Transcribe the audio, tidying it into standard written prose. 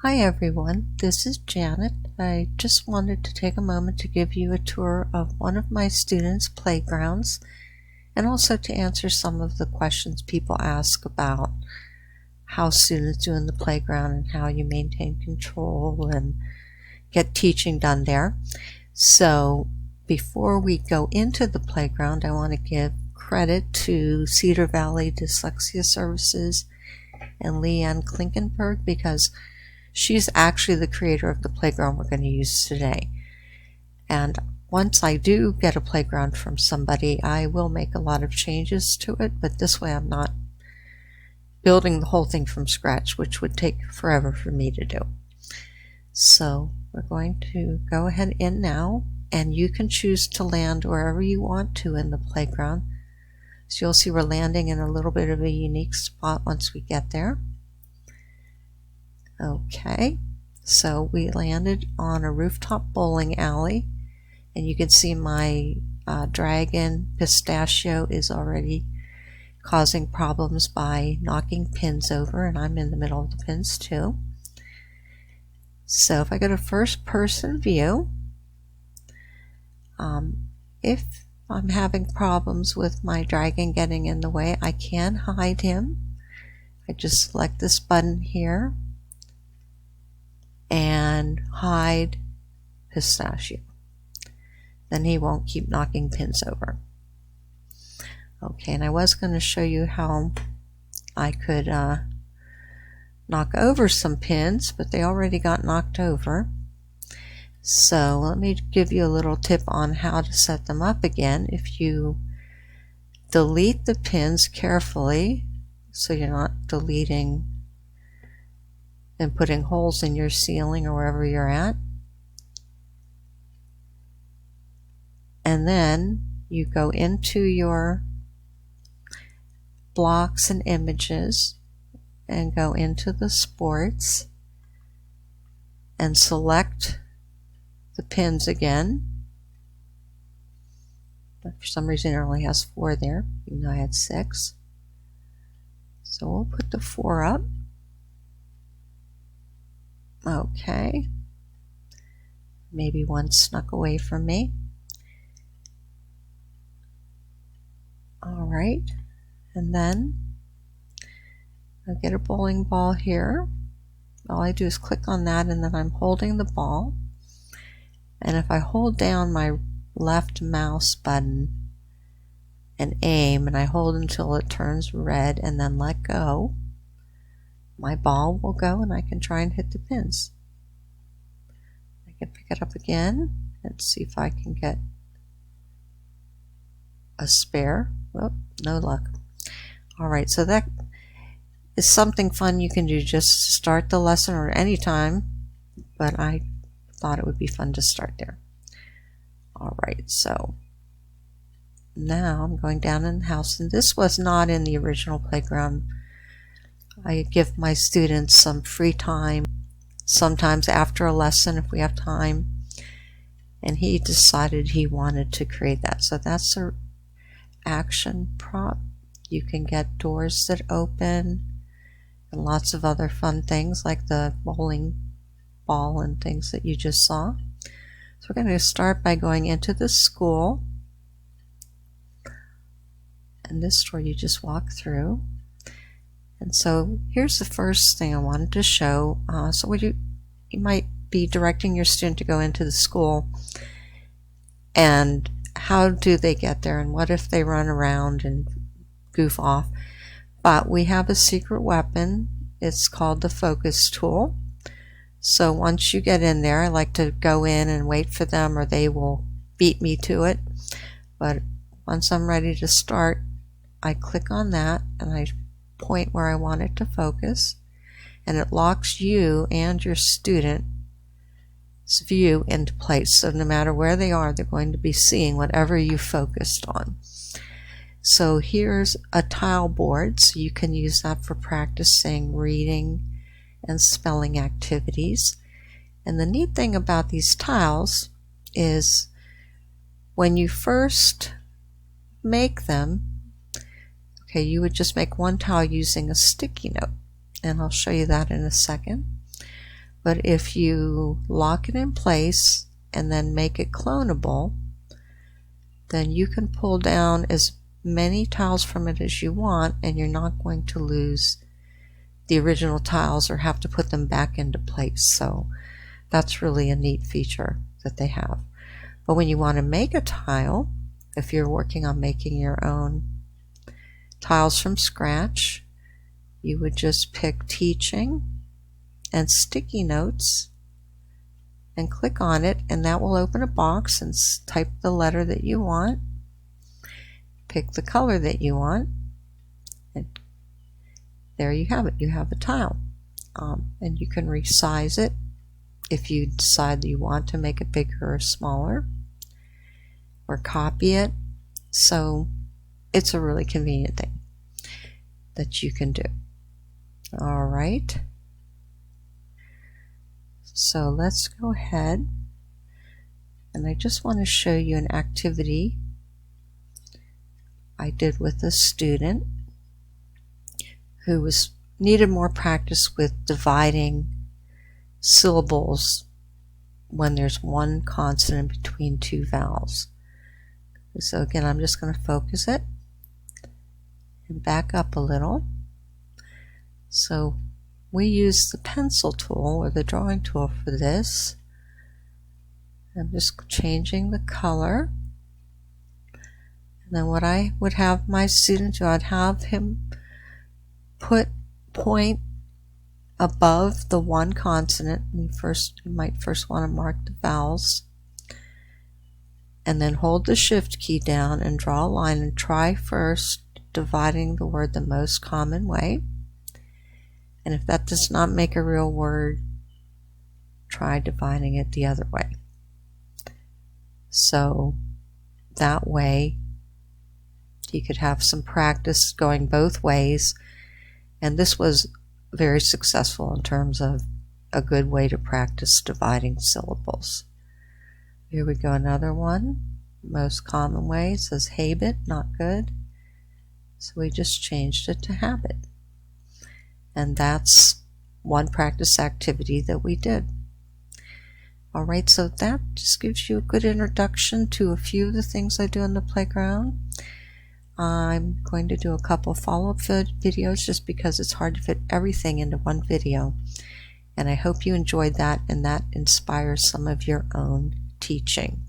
Hi everyone, this is Janet. I just wanted to take a moment to give you a tour of one of my students' playgrounds and also to answer some of the questions people ask about how students do in the playground and how you maintain control and get teaching done there. So before we go into the playground, I want to give credit to Cedar Valley Dyslexia Services and Leanne Klinkenberg because she's actually the creator of the playground we're going to use today. And once I do get a playground from somebody, I will make a lot of changes to it, but this way I'm not building the whole thing from scratch, which would take forever for me to do. So we're going to go ahead in now, and you can choose to land wherever you want to in the playground. So you'll see we're landing in a little bit of a unique spot once we get there. Okay, so we landed on a rooftop bowling alley, and you can see my dragon pistachio is already causing problems by knocking pins over, and I'm in the middle of the pins too. So if I go to first person view, if I'm having problems with my dragon getting in the way, I can hide him. I just select this button here and hide pistachio. Then he won't keep knocking pins over. Okay, and I was going to show you how I could knock over some pins, but they already got knocked over. So let me give you a little tip on how to set them up again. If you delete the pins carefully, so you're not deleting and putting holes in your ceiling or wherever you're at. And then you go into your blocks and images and go into the sports and select the pins again. But for some reason it only has 4 there, even though I had 6. So we'll put the 4 up. Okay, maybe one snuck away from me. All right, and then I'll get a bowling ball here. All I do is click on that, and then I'm holding the ball. And if I hold down my left mouse button and aim, and I hold until it turns red and then let go, my ball will go and I can try and hit the pins. I can pick it up again and see if I can get a spare. Oh, no luck. Alright, so that is something fun you can do just to start the lesson or any time, but I thought it would be fun to start there. Alright, so now I'm going down in the house, and this was not in the original playground. I give my students some free time, sometimes after a lesson if we have time, and he decided he wanted to create that. So that's an action prop. You can get doors that open and lots of other fun things like the bowling ball and things that you just saw. So we're going to start by going into the school, and this door you just walk through. And so here's the first thing I wanted to show. So you might be directing your student to go into the school, and how do they get there, and what if they run around and goof off? But we have a secret weapon. It's called the focus tool. So once you get in there, I like to go in and wait for them, or they will beat me to it. But once I'm ready to start, I click on that and I point where I want it to focus, and it locks you and your student's view into place. So no matter where they are, they're going to be seeing whatever you focused on. So here's a tile board, so you can use that for practicing reading and spelling activities. And the neat thing about these tiles is when you first make them, okay, you would just make one tile using a sticky note, and I'll show you that in a second. But if you lock it in place and then make it clonable, then you can pull down as many tiles from it as you want, and you're not going to lose the original tiles or have to put them back into place. So that's really a neat feature that they have. But when you want to make a tile, if you're working on making your own tiles from scratch, you would just pick teaching and sticky notes and click on it, and that will open a box, and type the letter that you want, pick the color that you want, and there you have it. You have a tile. And you can resize it if you decide that you want to make it bigger or smaller, or copy it. So it's a really convenient thing that you can do. All right. So let's go ahead, and I just want to show you an activity I did with a student who needed more practice with dividing syllables when there's one consonant between two vowels. So again, I'm just going to focus it and back up a little. So we use the pencil tool or the drawing tool for this. I'm just changing the color. And then what I would have my student do, I'd have him point above the one consonant. You might first want to mark the vowels, and then hold the shift key down and draw a line, and try first dividing the word the most common way. And if that does not make a real word, try dividing it the other way. So that way you could have some practice going both ways. And this was very successful in terms of a good way to practice dividing syllables. Here we go, another one. Most common way, it says habit, not good. So we just changed it to habit. And that's one practice activity that we did. All right, so that just gives you a good introduction to a few of the things I do in the playground. I'm going to do a couple follow-up videos just because it's hard to fit everything into one video. And I hope you enjoyed that and that inspires some of your own teaching.